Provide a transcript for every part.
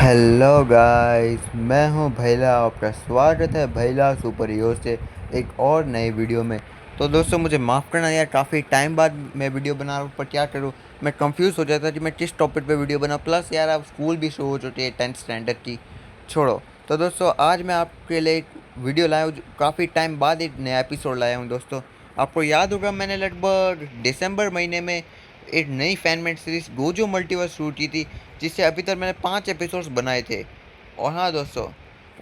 Hello guys, मैं हूं भैला। आपका स्वागत है भैला सुपर हीरो से एक और नए वीडियो में। तो दोस्तों, मुझे माफ़ करना यार, काफ़ी टाइम बाद मैं वीडियो बना रहा हूँ, पर क्या करूँ, मैं कंफ्यूज हो जाता कि मैं किस टॉपिक पे वीडियो बनाऊँ। प्लस यार, अब स्कूल भी शुरू हो चुकी है, 10th स्टैंडर्ड की। छोड़ो। तो दोस्तों, आज मैं आपके लिए एक वीडियो लाया हूँ, काफ़ी टाइम बाद एक नया एपिसोड लाया हूँ दोस्तों। आपको याद होगा, मैंने लगभग दिसंबर महीने में एक नई फैनमेड सीरीज़ गोजो मल्टीवर्स शुरू की थी, जिससे अभी तक मैंने 5 एपिसोड्स बनाए थे। और हाँ दोस्तों,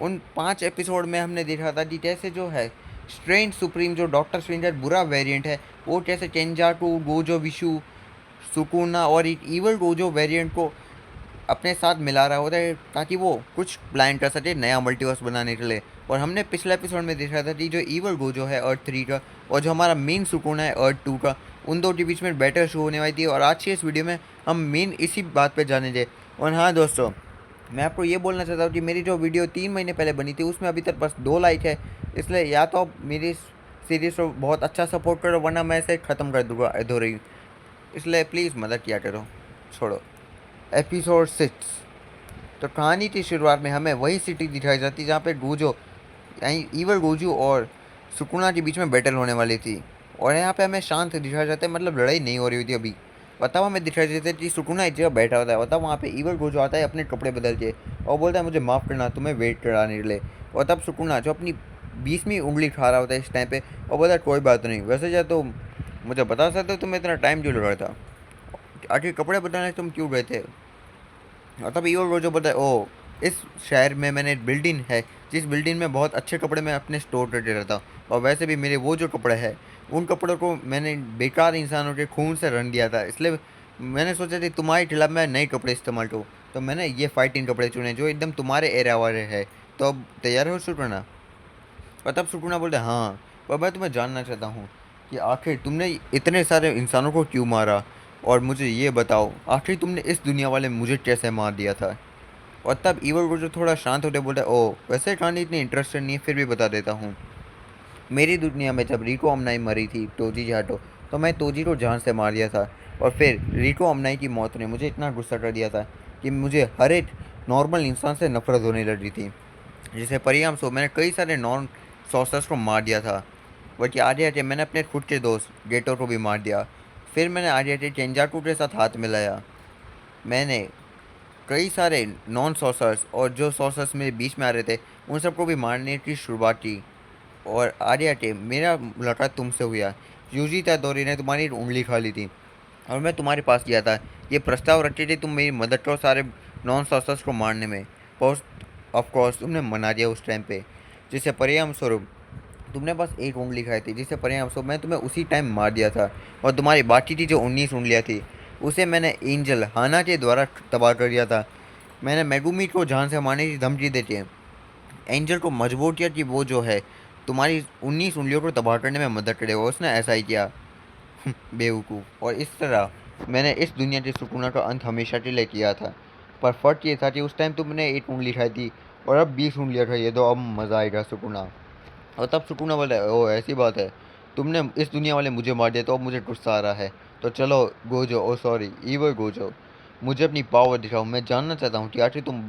उन 5 एपिसोड में हमने देखा था कि कैसे जो है स्ट्रेंज सुप्रीम, जो डॉक्टर स्ट्रेंजर बुरा वेरिएंट है, वो कैसे केंजाटू, गोजो विशु, सुकुना और एक ईवल गोजो वेरिएंट को अपने साथ मिला रहा होता है, ताकि वो कुछ प्लान कर सके नया मल्टीवर्स बनाने के लिए। और हमने पिछले एपिसोड में देखा था कि जो ईवल गोजो है अर्थ 3 का, और जो हमारा मेन सुकून है अर्थ 2 का, उन दो के बीच में बैटल शुरू होने वाली थी। और आज की इस वीडियो में हम मेन इसी बात पे जाने दे। और हाँ दोस्तों, मैं आपको ये बोलना चाहता हूँ कि मेरी जो वीडियो 3 महीने पहले बनी थी, उसमें अभी तक बस 2 लाइक है। इसलिए या तो आप मेरी सीरीज़ को बहुत अच्छा सपोर्ट करो, वरना मैं इसे ख़त्म कर दूँगा अधूरी। इसलिए प्लीज़ मदद किया करो। छोड़ो। एपिसोड 6। तो कहानी की शुरुआत में हमें वही सिटी दिखाई जाती जहाँ पे गोजो, यानी ईवल गोजू और सुकुना के बीच में बैटल होने वाली थी। और यहाँ पे हमें शांत दिखाया जाता है, मतलब लड़ाई नहीं हो रही होती अभी। बताओ, हमें दिखाई देता है कि सुकुना एक जगह बैठा होता है। बताओ, वहाँ पे ईवल गोजू आता है अपने कपड़े बदल के और बोलता है मुझे माफ़ करना, तुम्हें वेट कराने के लिए। और तब सुकुना जो अपनी 20वीं उंगली खा रहा होता है इस टाइम पे, और बोलता है कोई बात नहीं, वैसे जा तो मुझे बता सकते हो तुम्हें इतना टाइम क्यों लगा था, आखिर कपड़े बदलने तुम क्यों गए थे। और तब ईवल गोजो बोलता है, ओ, इस शहर में मैंने एक बिल्डिंग है, जिस बिल्डिंग में बहुत अच्छे कपड़े मैं अपने स्टोर करके रहता हूँ। और वैसे भी मेरे वो जो कपड़े हैं, उन कपड़ों को मैंने बेकार इंसानों के खून से रंग दिया था। इसलिए मैंने सोचा कि तुम्हारे खिलाफ मैं नए कपड़े इस्तेमाल करूँ। तो मैंने ये फाइटिंग कपड़े चुने जो एकदम तुम्हारे एरिया वाले हैं। तो अब तैयार हो सुकुना। और तब सुकुना बोलते हैं, हाँ, पर मैं तुम्हें जानना चाहता हूँ कि आखिर तुमने इतने सारे इंसानों को क्यों मारा। और मुझे ये बताओ, आखिर तुमने इस दुनिया वाले मुझे कैसे मार दिया था। और तब ईवल गोजो थोड़ा शांत होते बोलता है, ओ, वैसे कहानी इतनी इंटरेस्टेड नहीं है, फिर भी बता देता हूँ। मेरी दुनिया में जब रिको अमनाई मरी थी तोजी जाटो, तो मैं तोजी को जान से मार दिया था। और फिर रिको अमनाई की मौत ने मुझे इतना गुस्सा कर दिया था कि मुझे हर एक नॉर्मल इंसान से नफरत होने लगी थी। जिसके परिणाम स्वरूप मैंने कई सारे नॉन सॉर्सर्स को मार दिया था। बल्कि आगे आगे मैंने अपने खुद के दोस्त गेटो को भी मार दिया। फिर मैंने आगे आगे केंजाकू के साथ हाथ मिलाया। मैंने कई सारे नॉन सॉसर्स और जो सॉसर्स मेरे बीच में आ रहे थे, उन सबको भी मारने की शुरुआत की। और आर्या के मेरा मुलाकात तुमसे हुआ। यूजी तैदोरी ने तुम्हारी उंगली खा ली थी, और मैं तुम्हारे पास गया था। ये प्रस्ताव रखे थे तुम मेरी मदद करो सारे नॉन सॉसर्स को मारने में। पोस्ट ऑफ कोर्स तुमने मना दिया उस टाइम पे, जिससे परिणाम स्वरूप तुमने बस एक उंगली खाई थी, जिससे परिणाम स्वरूप मैं तुम्हें उसी टाइम मार दिया था। और तुम्हारी बाकी की जो 19 उंगलियाँ थी, उसे मैंने एंजल हाना के द्वारा तबाह कर दिया था। मैंने मेगुमी को जान से मारने की धमकी देती एंजल को मजबूर किया कि वो जो है तुम्हारी 19 उंगलियों को तबाह करने में मदद करेगा। उसने ऐसा ही किया। बेवकूफ़। और इस तरह मैंने इस दुनिया के सुकून का अंत हमेशा के लिए किया था। पर फ़र्क ये था कि उस टाइम तुमने एक उंगली खाई थी, और अब 20 उंगलियाँ खाई है, तो अब मज़ा आएगा सुकूना। और तब सुकूना बोला है, ओ ऐसी बात है, तुमने इस दुनिया वाले मुझे मार दिया, तो अब मुझे गुस्सा आ रहा है। तो चलो गोजो, ओ सॉरी ईवर गोजो, मुझे अपनी पावर दिखाओ। मैं जानना चाहता हूँ कि आखिर तुम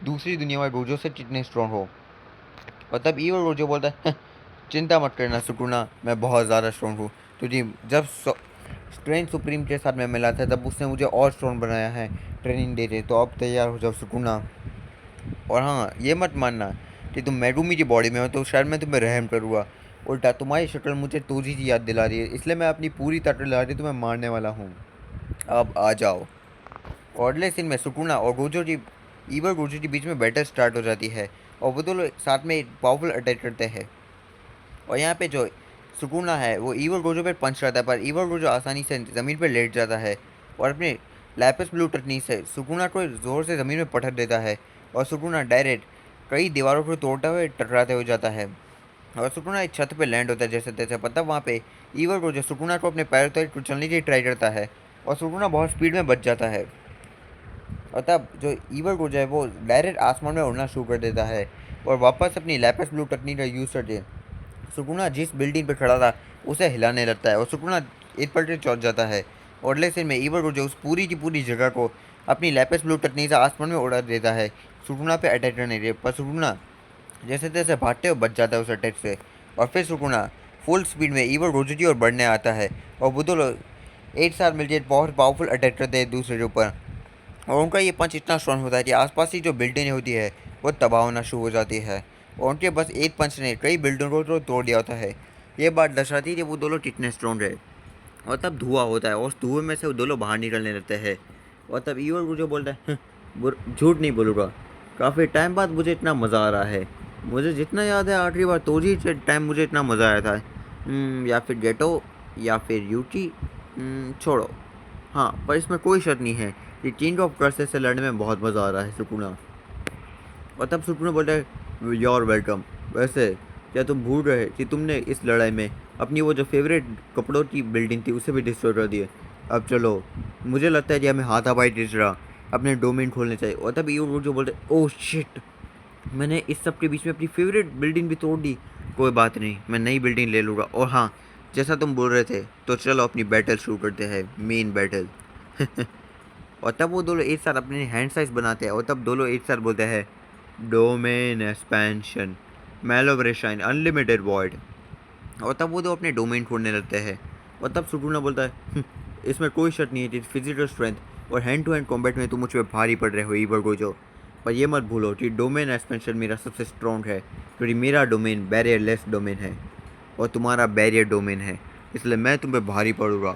दूसरी दुनिया वाले गोजो से कितने स्ट्रॉन्ग हो। और तब ईवर गोजो बोलता है, चिंता मत करना सुकुना, मैं बहुत ज़्यादा स्ट्रॉन्ग हूँ। क्योंकि जब स्ट्रेंज सुप्रीम के साथ मैं मिला था, तब उसने मुझे और स्ट्रॉन्ग बनाया है ट्रेनिंग दे दे। तो अब तैयार हो जाओ सुकुना। और हाँ, ये मत मानना कि तुम मेगुमी की बॉडी में हो तो शायद मैं तुम्हें रहम करूँगा। उल्टा तुम्हारी शक्ल मुझे तोजी की याद दिला रही है, इसलिए मैं अपनी पूरी ताकत लगा के तुम्हें मारने वाला हूँ। अब आ जाओ। और अगले सीन में सुकुना और गोजो की, ईवर गोजो के बीच में बैटल स्टार्ट हो जाती है, और वो दोनों साथ में पावरफुल अटैक करते हैं। और यहाँ पे जो सुकुना है वो ईवल गोजो पे पंच करता है, पर ईवल गोजो आसानी से ज़मीन पर लेट जाता है और अपने लैपिस ब्लू तकनीक से सुकुना को ज़ोर से ज़मीन में पटक देता है। और सुकुना डायरेक्ट कई दीवारों को तोड़ते हुए टकराते हुए जाता है। और सुकुना एक छत पे लैंड होता है जैसे तैसे। पता वहाँ पे ईवल गोजो सुकुना को अपने पैरों तक कुचलने की ट्राई करता है, और सुकुना बहुत स्पीड में बच जाता है। और तब जो ईवल गोजो है वो डायरेक्ट आसमान में उड़ना शुरू कर देता है, और वापस अपनी लैपिस ब्लू तकनीक का यूज़ करके सुकुना जिस बिल्डिंग पर खड़ा था उसे हिलाने लगता है। और सुकुना एक पलटे चौंक जाता है। और अगले सीन में ईवल जो उस पूरी की पूरी जगह को अपनी लैपिस ब्लू तकनीक से आसमान में उड़ा देता है, सुकुना पे अटैक करने के लिए, पर सुकुना जैसे तैसे भागते हुए बच जाता है उस अटैक से। और फिर सुकुना फुल स्पीड में ईवल रोजोटी और बढ़ने आता है, और वो दो लोग एक साथ मिलकर बहुत पावरफुल अटैक करते हैं एक दूसरे के ऊपर। और उनका ये पंच इतना स्ट्रॉन्ग होता है कि आसपास की जो बिल्डिंग होती है वो तबाह होना शुरू हो जाती है, और उनके बस एक पंच ने कई बिल्डिंगों को तोड़ दिया होता है। ये बात दर्शाती है कि वो दोनों कितने स्ट्रॉन्ग है। और तब धुआं होता है और उस धुएं में से वो दोनों बाहर निकलने लगते हैं। और तब ईवल मुझे बोलता है, झूठ नहीं बोलूँगा, काफ़ी टाइम बाद मुझे इतना मज़ा आ रहा है। मुझे जितना याद है आखिरी बार तो ही टाइम मुझे इतना मज़ा आया था। या फिर गेटो या फिर यूटी, छोड़ो। हाँ, पर इसमें कोई शक नहीं है कि किंग ऑफ कर्सेस से लड़ने में बहुत मज़ा आ रहा है सुकुना। और तब सुकुना बोलता है, योर वेलकम। वैसे क्या तुम भूल रहे कि तुमने इस लड़ाई में अपनी वो जो फेवरेट कपड़ों की बिल्डिंग थी उसे भी डिस्ट्रॉय कर दिया। अब चलो, मुझे लगता है कि हमें हाथापाई तीसरा अपने डोमेन खोलने चाहिए। और तब यू जो बोलते, ओह शिट, मैंने इस सब के बीच में अपनी फेवरेट बिल्डिंग भी तोड़ दी। कोई बात नहीं, मैं नई बिल्डिंग ले लूँगा। और हाँ, जैसा तुम बोल रहे थे, तो चलो अपनी बैटल शुरू करते हैं, मेन बैटल। और तब वो दोनों एक साथ अपने हैंड साइज बनाते हैं, और तब दोनों एक साथ बोलते हैं, डोमेन एक्सपेंशन, मैलोब्रेशाइन अनलिमिटेड वॉइड। और तब वो दो अपने डोमेन खोलने लगते हैं। और तब सुटूना बोलता है, इसमें कोई शक नहीं है कि फिजिकल स्ट्रेंथ और हैंड टू हैंड कॉम्बैट में तुम मुझ पर भारी पड़ रहे हो ईवर गोजो। पर ये मत भूलो कि डोमेन एक्सपेंशन मेरा सबसे स्ट्रॉन्ग है, क्योंकि मेरा डोमेन बैरियर लेस डोमेन है और तुम्हारा बैरियर डोमेन है, इसलिए मैं तुम पे भारी पड़ूंगा।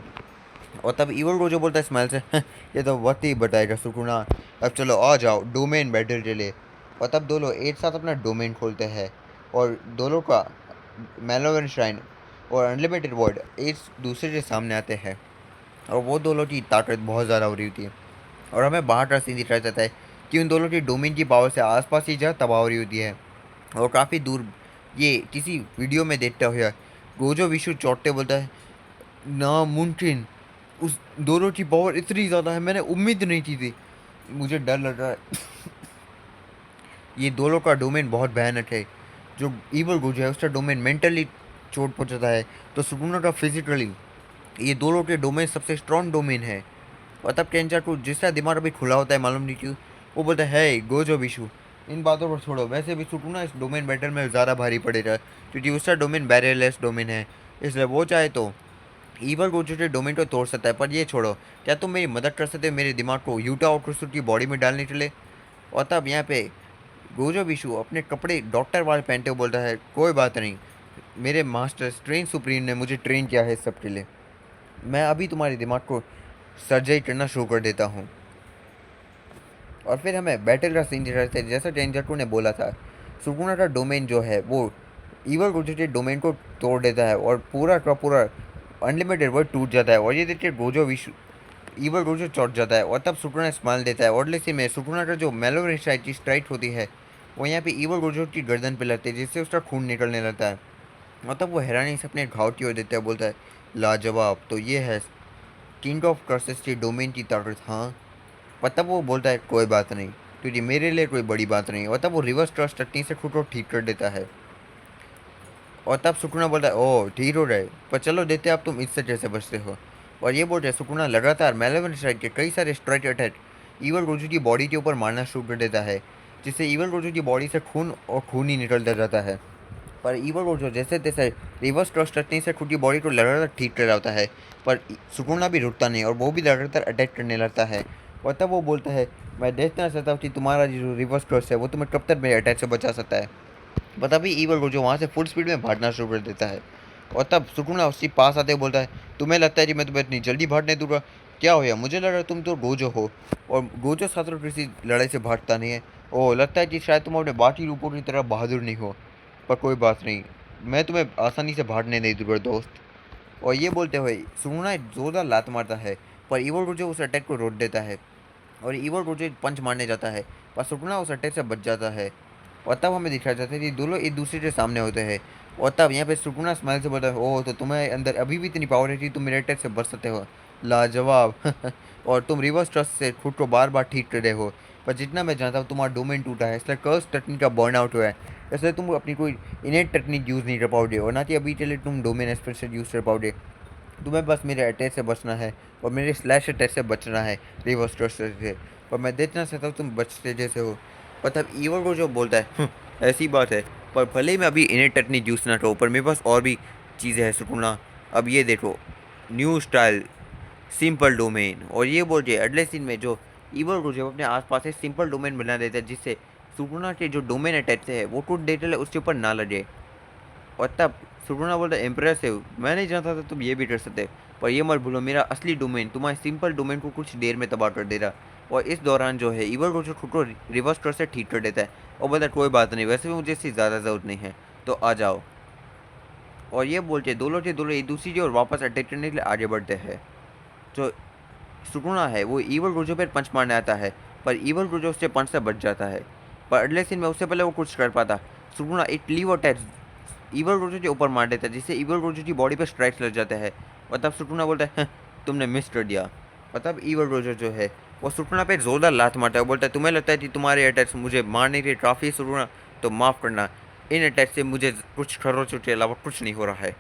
और तब ईवल रोजो बोलता है स्माइल से, ये तो वक्त ही बताएगा सुकुना, अब चलो आ जाओ डोमेन बैटल के लिए। और तब दोनों एक साथ अपना डोमेन खोलते हैं, और दोनों का मेलोवन श्राइन और अनलिमिटेड वर्ड एक दूसरे के सामने आते हैं, और वो दोनों की ताकत बहुत ज़्यादा हो रही होती है। और हमें बाहर का सीन दिखाया जाता है कि उन दोनों की डोमेन की पावर से आसपास की जगह तबाह हो रही होती है, और काफ़ी दूर ये किसी वीडियो में देखते हुए गोजो विशु चौटते बोलता है, नामुमकिन, उस दोनों की पावर इतनी ज़्यादा है, मैंने उम्मीद नहीं की थी, मुझे डर लग रहा है। ये दोनों का डोमेन बहुत भयानक है। जो ईवल गुज है उसका डोमेन मेंटली चोट पहुंचाता है, तो सुकुना का फिजिकली, ये दोनों के डोमेन सबसे स्ट्रॉन्ग डोमेन है। और तब टेंचा को जिसका दिमाग अभी खुला होता है, मालूम नहीं क्यों, वो बोलता है, गोजो बिशु, इन बातों पर छोड़ो, वैसे भी सुकुना इस डोमेन बैटल में ज़्यादा भारी पड़ेगा, क्योंकि उसका डोमेन बैरियरलेस डोमेन है, इसलिए वो चाहे तो ईवल गोजो के डोमेन को तोड़ सकता है। पर ये छोड़ो, क्या तुम मेरी मदद कर सकते हो मेरे दिमाग को यूटा और क्रिस्टो की बॉडी में डालने के लिए। और तब यहाँ पे गोजो बिशु अपने कपड़े डॉक्टर वाले पहनते हुए बोलता है, कोई बात नहीं, मेरे मास्टर ट्रेन सुप्रीम ने मुझे ट्रेन किया है इस सब के लिए, मैं अभी तुम्हारे दिमाग को सर्जरी करना शुरू कर देता हूँ। और फिर हमें बैटल का सीन दिखा रहे थे, जैसा टेंजरको ने बोला था, सुकुना का डोमेन जो है वो ईवल गोजो के डोमेन को तोड़ देता है, और पूरा का पूरा अनलिमिटेड वर्ड टूट जाता है। और ये देख के Gojo Vishu evil Gojo chat जाता है, और तब सुकुना स्माइल देता है, और लेकिन में सुकुना का जो मेलोरेसाइट की स्ट्राइक होती है वो यहाँ पे ईवल गोजो की गर्दन पे लगती है, जिससे उसका खून निकलने लगता है। और तब वो हैरानी से अपने घाव की ओर देता है, बोलता है, लाजवाब, तो ये है किंग ऑफ कर्सेस की डोमेन की ताकत, हाँ। पर तब वो बोलता है, कोई बात नहीं, क्योंकि मेरे लिए कोई बड़ी बात नहीं। और तब वो रिवर्स ट्रस्ट टेक्निक से खुद को ठीक कर देता है। और तब सुकुना बोलता है, ओह ठीक हो रहे, पर चलो देखते आप तुम इससे कैसे बचते हो। और ये बोलते हैं, सुकुना लगातार मेलेवन स्ट्राइक के कई सारे स्ट्राइक अटैक ईवल रोजू की बॉडी के ऊपर मारना शुरू कर देता है, जिससे ईवल रोजू की बॉडी से खून और खून ही निकलता जाता है। पर ईवल रोजो जैसे तैसे रिवर्स क्रॉस टेक्निक से खुद की बॉडी को लगातार ठीक कर रहा है, पर सुकुना भी रुकता नहीं, और वो भी लगातार अटैक करने लगता है। और तब वो बोलता है, मैं देखना चाहता हूँ कि तुम्हारा जो रिवर्स क्रॉस है वो तुम्हें कब तक मेरे अटैक से बचा सकता है। पर तभी ईवल रोजो वहाँ से फुल स्पीड में भागना शुरू कर देता है। और तब सुकुना उसके पास आते हुए बोलता है, तुम्हें लगता है कि मैं तुम्हें इतनी जल्दी भागने दूंगा, क्या हो, मुझे लग रहा है तुम तो गोजो हो, और गोजो छात्र किसी लड़ाई से भागता नहीं है। ओह, लगता है कि शायद तुम अपने बाकी रूपों की तरह बहादुर नहीं हो, पर कोई बात नहीं, मैं तुम्हें आसानी से भागने नहीं दूंगा दोस्त। और ये बोलते हुए सुकुना एक जोरदार लात मारता है, पर ईवल रोजो उस अटैक को रोक देता है, और ईवल रोजो पंच मारने जाता है, पर सुकुना उस अटैक से बच जाता है। और तब हमें दिखाया जाता है कि दोनों एक दूसरे के सामने होते हैं। और तब यहाँ पे सुकुना स्माइल से बोलता है, ओह, तो तुम्हें अंदर अभी भी इतनी पावर है कि तुम मेरे अटैक से बच सकते हो, लाजवाब। और तुम रिवर्स ट्रस्ट से खुद को बार बार ठीक कर रहे हो, पर जितना मैं जानता हूँ तुम्हारा डोमेन टूटा है, इसलिए कर्स टेक्निक का बर्न आउट हुआ है, इसलिए तुम अपनी कोई इनेट टेक्निक यूज़ नहीं कर पाओगे, और ना कि अभी के लिए तुम डोमेन एक्सपेंशन यूज़ कर पाओगे। तुम्हें बस मेरे अटैक से बचना है, और मेरे स्लैश अटैक से बचना है रिवर्स ट्रस्ट से। और मैं देखना चाहता हूँ तुम बचते जैसे हो। और तब ईवल रोजो बोलता है ऐसी बात है, पर भले ही मैं अभी इन्हें टटनी जूस ना खाऊं, पर मेरे पास और भी चीज़ें हैं सुकुना। अब ये देखो, न्यू स्टाइल सिंपल डोमेन। और ये बोल के अगले सीन में जो ईवल रोजो अपने आसपास एक सिंपल डोमेन बना देता है, जिससे सुकुना के जो डोमेन अटैच है वो टूट देते उसके ऊपर ना लगे। और तब सुकुना बोलता है इम्प्रेसिव, मैं नहीं जानता था तुम ये भी कर सकते, पर ये मत भूलो मेरा असली डोमेन तुम्हारे सिंपल डोमेन को कुछ देर में तबाह कर देगा। और इस दौरान जो है ईवल रोजर खुद को रिवर्स कर से ठीक कर देता है और बोलता है कोई बात नहीं, वैसे भी मुझे इसकी ज़्यादा ज़रूरत नहीं है, तो आ जाओ। और ये बोलते दोनों के दोनों एक दूसरी की ओर वापस अटैक करने के लिए आगे बढ़ते हैं। जो सुकुना है वो ईवल रोजो पर पंच मारने आता है, पर ईवल रोजो उससे पंच से बच जाता है। पर अगले सीन में उससे पहले वो कुछ कर पाता, सुकुना एक लीव अटैच ईवल रोजो के ऊपर मार देता है, जिससे ईवल रोजो की बॉडी पे स्ट्राइक्स लग जाते हैं। और तब सुकुना बोलता है तुमने मिस कर दिया। और तब ईवल रोजो जो है वो सुकुना पे जोरदार लात मारता है, बोलता है तुम्हें लगता है कि तुम्हारे अटैक्स मुझे मारने के काफ़ी सुकुना, तो माफ़ करना, इन अटैक से मुझे कुछ खरोचों के अलावा कुछ नहीं हो रहा है।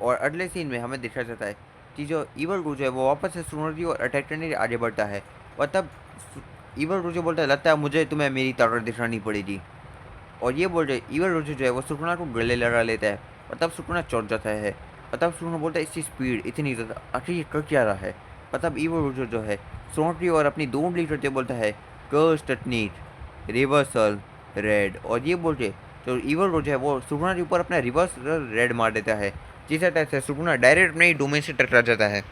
और अगले सीन में हमें दिखाया जाता है कि जो ईवल रोजो है वो वापस से सुकुना की ओर अटैक करने के लिए आगे बढ़ता है। और तब ईवल रोजो बोलता है लगता है मुझे तुम्हें मेरी ताकत दिखानी पड़ेगी। और ये बोल रहे ईवल रोजो जो है वो सुकुना को गले लगा लेता है, और तब सुकुना चौंक जाता है। और तब सुकुना बोलता है इसकी स्पीड इतनी ज़्यादा, आखिर ये कर क्या रहा है। और तब ईवल रोजो जो है सुकुना की ओर अपनी दो उंगली करते बोलता है कर्स टेक्निक रिवर्सल रेड। और ये बोल के जो ईवल रोजो है वो सुकुना के ऊपर अपना रिवर्सल रेड मार देता है, जिस अटैक से सुकुना डायरेक्ट अपने डोमेन से टकरा जाता है,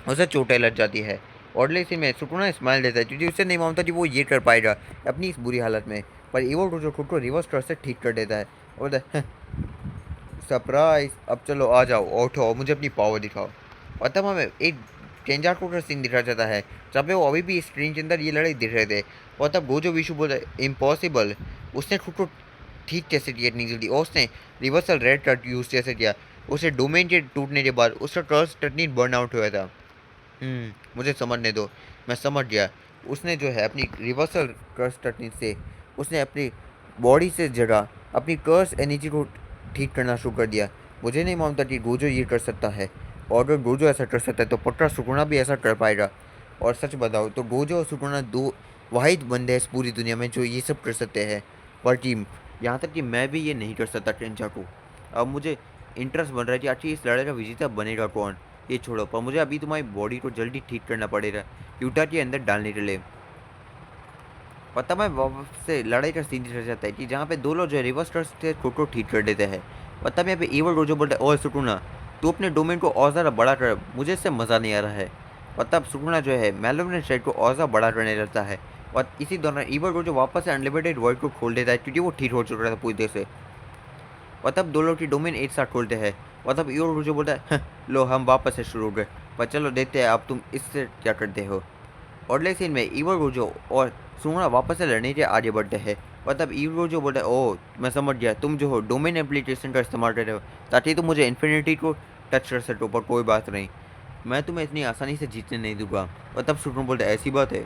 उसे चोटें लग जाती है। और लेकिन में सुकुना स्माइल देता है क्योंकि उसे नहीं मानता कि वो ये कर पाएगा अपनी इस बुरी हालत में। पर ईवल रोजो खुद को रिवर्स कर से ठीक कर देता है और सरप्राइज, अब चलो आ जाओ उठो और मुझे अपनी पावर दिखाओ। और तब हमें एक डेंजर को सीन दिखाया जाता है जहाँ पे वो अभी भी स्क्रीन के अंदर ये लड़ाई दिख रहे थे। और तब गोजो विशु बोलता है इम्पॉसिबल, उसने खुद को ठीक कैसे किया इतनी जल्दी, और उसने रिवर्सल रेड कट यूज़ कैसे किया। उसे डोमेन के टूटने के बाद उसका ट्रस्ट टेक्निक बर्न आउट हुआ था। मुझे समझने दो, मैं समझ गया। उसने जो है अपनी रिवर्सल कर्स टेक्निक से उसने अपनी बॉडी से जगह अपनी कर्स एनर्जी को ठीक करना शुरू कर दिया। मुझे नहीं मानता कि गोजो ये कर सकता है, और अगर गोजो ऐसा कर सकता है तो पक्का सुकुना भी ऐसा कर पाएगा। और सच बताओ तो गोजो और सुकुना दो वाहिद बंदे हैं इस पूरी दुनिया में जो ये सब कर सकते हैं। पर टीम यहाँ तक कि मैं भी ये नहीं कर सकता टेंचा को। अब मुझे इंटरेस्ट बन रहा है कि आखिर इस लड़ाई का विजेता बनेगा कौन। ये छोड़ो, पर मुझे अभी तुम्हारी बॉडी को जल्दी ठीक करना पड़ेगा यूटा के अंदर डालने के लिए। पता मैं वापस से लड़ाई का सीन रह जाता है कि जहाँ पे दो लोग जो है रिवर्स से खुद को ठीक कर देते हैं। और तब यहाँ पे ईवल रोजो बोलता है ओए सुकुना, तू अपने डोमेन को और ज़्यादा बड़ा कर, मुझे इससे मज़ा नहीं आ रहा है। और तब सुकुना जो है मैलोनेट साइड को और ज़्यादा बड़ा करने लगता है। और इसी दौरान ईवल रोजो वापस से अनलिमिटेड वर्ल्ड को खोल देता है क्योंकि वो ठीक हो चुका था पूरी तरह से। और तब दो लोग की डोमेन एक साथ खोलते हैं। और तब ईवल रोजो बोलता है लो हम वापस से शुरू हो गए, पर चलो देखते हैं अब तुम इससे क्या करते हो। और अगले सीन में ईवल रोजो और सुकुना वापस से लड़ने के आगे बढ़ते हैं। और तब ईवल रोजो बोलता है ओह मैं समझ गया, तुम जो हो डोमेन एप्लीकेशन का इस्तेमाल कर रहे हो ताकि तुम मुझे इन्फिनिटी को टच कर सको, पर कोई बात नहीं, मैं तुम्हें इतनी आसानी से जीतने नहीं दूंगा। और तब सुकुना बोलता है ऐसी बात है।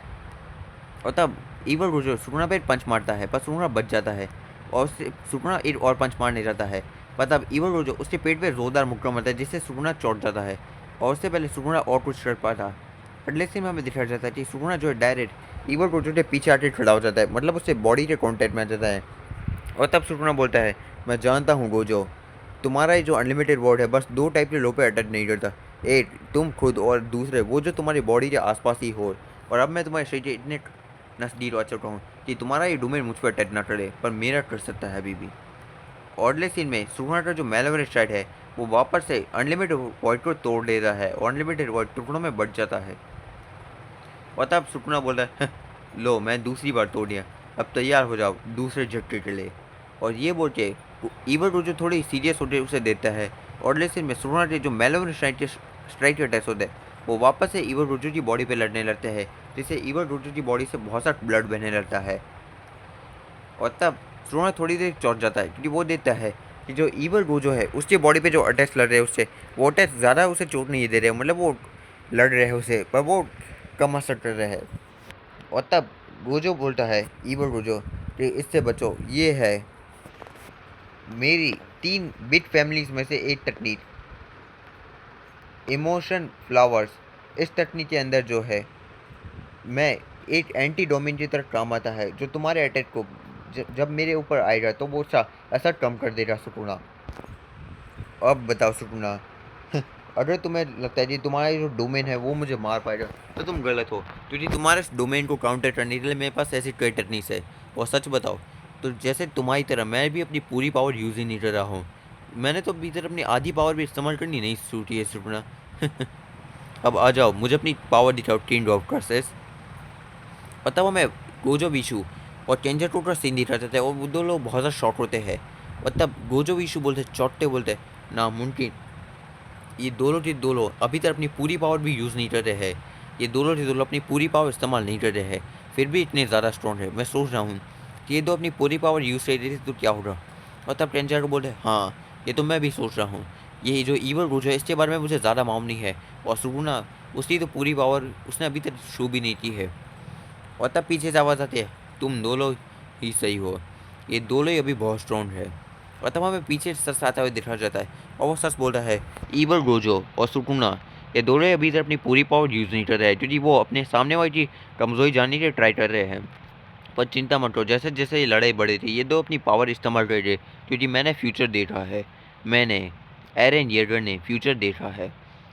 और तब ईवल रोजो सुकुना पे एक पंच मारता है, पर सुकुना बच जाता है और उससे सुकुना एक और पंच मारने जाता है। पर तब ईवल रोजो उसके पेट पे जोरदार मुक्का मारता है, जिससे सुकुना चौंक जाता है। और उससे पहले सुकुना और कुछ कर पाता, अगले सीन में हमें दिखाया जाता है कि सुकुना जो है डायरेक्ट ईवल रोजो के पीछे आके खड़ा हो जाता है, मतलब उससे बॉडी के कॉन्टेक्ट में आ जाता है। और तब सुकुना बोलता है मैं जानता हूँ गोजो, तुम्हारा ये जो अनलिमिटेड वर्ड है बस दो टाइप के लोग पे अटैक नहीं करता, एक तुम खुद और दूसरे वो जो तुम्हारी बॉडी के आसपास ही हो। और अब मैं तुम्हारे शरीर के इतने नजदीक आ चुका हूँ कि तुम्हारा ये डोमेन मुझ पर अटैक ना करे, पर मेरा कर सकता है अभी भी। और अगले सीन में सुकुना का जो मेलेवरेट साइड है वो वापस से अनलिमिटेड वर्ड को तोड़ देता है और अनलिमिटेड वर्ड टुकड़ों में बढ़ जाता है। और तब सुकुना बोल रहा है लो मैं दूसरी बार तोड़ दिया, अब तैयार हो जाओ दूसरे झटके के लिए। और ये बोल के ईवल रोजो थोड़ी सीरियस होते उसे देता है। और लेकिन में सुकुना के जो मेलोवन स्ट्राइक अटैक होते हैं वो वापस से ईवल रोजो की बॉडी पे लड़ने लगते हैं, जिससे ईवल रोजो की बॉडी से बहुत सारा ब्लड बहने लगता है। और तब सुकुना थोड़ी देर चौंक जाता है क्योंकि वो देखता है कि जो ईवल रोजो है उसकी बॉडी पे जो अटैक्स लड़ रहे हैं उससे वो अटैक्स ज़्यादा उसे चोट नहीं दे रहे, मतलब वो लड़ रहे हैं उसे, पर वो कम असर कर रहे हैं। और तब गोजो बोलता है ईवल गोजो कि इससे बचो, ये है मेरी 3 बिग फैमिलीज में से एक तकनीक, इमोशन फ्लावर्स। इस तकनीक के अंदर जो है मैं एक एंटी डोमेन की तरह काम आता है, जो तुम्हारे अटैक को जब मेरे ऊपर आएगा तो वो सा असर कम कर देगा सुकुना। अब बताओ सुकुना, अगर तुम्हें लगता है कि तुम्हारा जो डोमेन है वो मुझे मार पाएगा तो तुम गलत हो, क्योंकि तुम्हारे डोमेन को काउंटर करने के लिए मेरे पास ऐसी कोई टेक्निक्स है। और सच बताओ तो जैसे तुम्हारी तरह मैं भी अपनी पूरी पावर यूज़ ही नहीं कर रहा हूँ। मैंने तो अभी तक अपनी आधी पावर भी इस्तेमाल करनी नहीं शुरू की है सुकुना। अब आ जाओ, मुझे अपनी पावर दिखाओ टीम ड्रॉप कर्सेस। और तब हमें गोजो विशु और टेंजर टोटल सीन दिख रहे थे, और वो दो लोग बहुत ज़्यादा शॉर्ट होते हैं। और तब गोजो विशु बोलते चौटे बोलते नामुमकिन, ये दोनों के दोनों अभी तक अपनी पूरी पावर भी यूज़ नहीं कर रहे हैं। ये दोनों के दोनों अपनी पूरी पावर इस्तेमाल नहीं कर रहे हैं, फिर भी इतने ज़्यादा स्ट्रॉन्ग है। मैं सोच रहा हूँ कि ये दो अपनी पूरी पावर यूज़ कर रहे थे तो क्या होगा। और तब टेंजर को बोलते हाँ, ये तो मैं भी सोच रहा हूँ। ये जो ईवल गोजो है इसके बारे में मुझे ज़्यादा मालूम नहीं है। और सुगुना, उसकी तो पूरी पावर उसने अभी तक शो भी नहीं की है। और तब पीछे से आवाज़ आती है तुम दोनों ही सही हो, ये दोनों ही अभी बहुत स्ट्रॉन्ग है। और तब हमें पीछे सच आता हुआ दिखा जाता है, और वो सच बोलता है ईवल गोजो और सुकुना, ये दोनों ही अभी तक अपनी पूरी पावर यूज़ नहीं कर रहे हैं, क्योंकि वो अपने सामने वाली की कमज़ोरी जानने के ट्राई कर रहे हैं। पर चिंता मत करो, जैसे जैसे ये लड़ाई बढ़ी थी ये दो अपनी पावर इस्तेमाल कर रहे, क्योंकि मैंने फ्यूचर देखा है। मैंने एरन येगर ने फ्यूचर देखा है,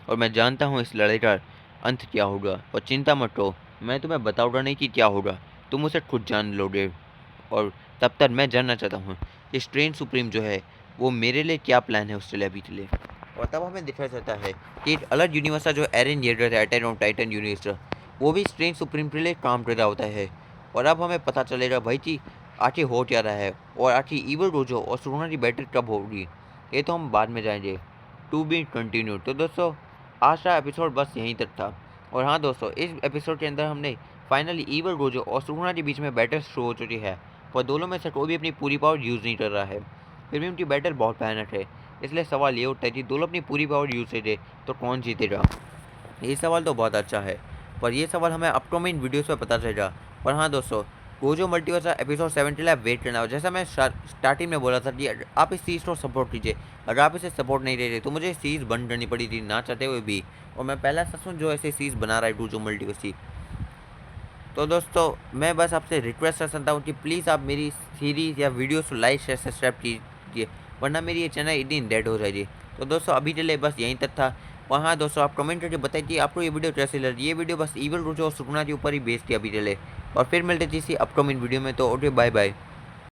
और मैं जानता हूँ इस लड़ाई का अंत क्या होगा। और चिंता मत करो, मैं तुम्हें बताऊंगा नहीं कि क्या होगा, तुम उसे खुद जान लोगे। और तब तक मैं जानना चाहता हूँ कि स्ट्रेन सुप्रीम जो है वो मेरे लिए क्या प्लान है उसके लिए अभी के लिए। और तब हमें दिखा जाता है कि एक अलग यूनिवर्स जो एरन येगर है, अटैक ऑन टाइटन यूनिवर्स, वो भी स्ट्रेन सुप्रीम के लिए काम कर रहा होता है। और अब हमें पता चलेगा भाई कि आखिर हो क्या रहा है, और आखिर ईवल गोजो और सुकुना की बैटल कब होगी, ये तो हम बाद में जाएंगे। To be continue. तो दोस्तों, आज का एपिसोड बस यहीं तक था। और हाँ दोस्तों, इस एपिसोड के अंदर हमने फाइनली ईवल गोजो और सुकुना के बीच में बैटल शुरू हो चुकी है, पर दोनों में से कोई भी अपनी पूरी पावर यूज़ नहीं कर रहा है। फिर भी उनकी बैटल बहुत भयानक है। इसलिए सवाल ये उठता है कि दोनों अपनी पूरी पावर यूज़ करें तो कौन जीतेगा। ये सवाल तो बहुत अच्छा है, पर ये सवाल हमें अपकमिंग वीडियोस में पता चलेगा। पर हाँ दोस्तों, गोजो मल्टीवर्स एपिसोड 70 आप वेट करना हो। जैसा मैं स्टार्टिंग में बोला था कि आप इस सीरीज़ को सपोर्ट कीजिए, अगर आप इसे सपोर्ट नहीं दे रहे तो मुझे सीरीज़ बंद करनी पड़ी थी ना चाहते हुए भी। और मैं पहला सच जो ऐसे सीरीज़ बना रहा है गोजो मल्टीवर्स की। तो दोस्तों, मैं बस आपसे रिक्वेस्ट कर सकता हूँ कि प्लीज़ आप मेरी सीरीज़ या वीडियोस को लाइक शेयर सब्सक्राइब कीजिए, वरना मेरी ये चैनल इतनी डेड हो जाएगी। तो दोस्तों, अभी के लिए बस यहीं तक था। और हाँ दोस्तों, आप कमेंट करके बताइए कि आपको ये वीडियो कैसी लगी। ये वीडियो बस ईवल गोजो और सुकुना के ऊपर ही बेस्ड किया अभी के लिए। और फिर मिलते किसी अपकमिंग वीडियो में। तो ओके, बाय बाय।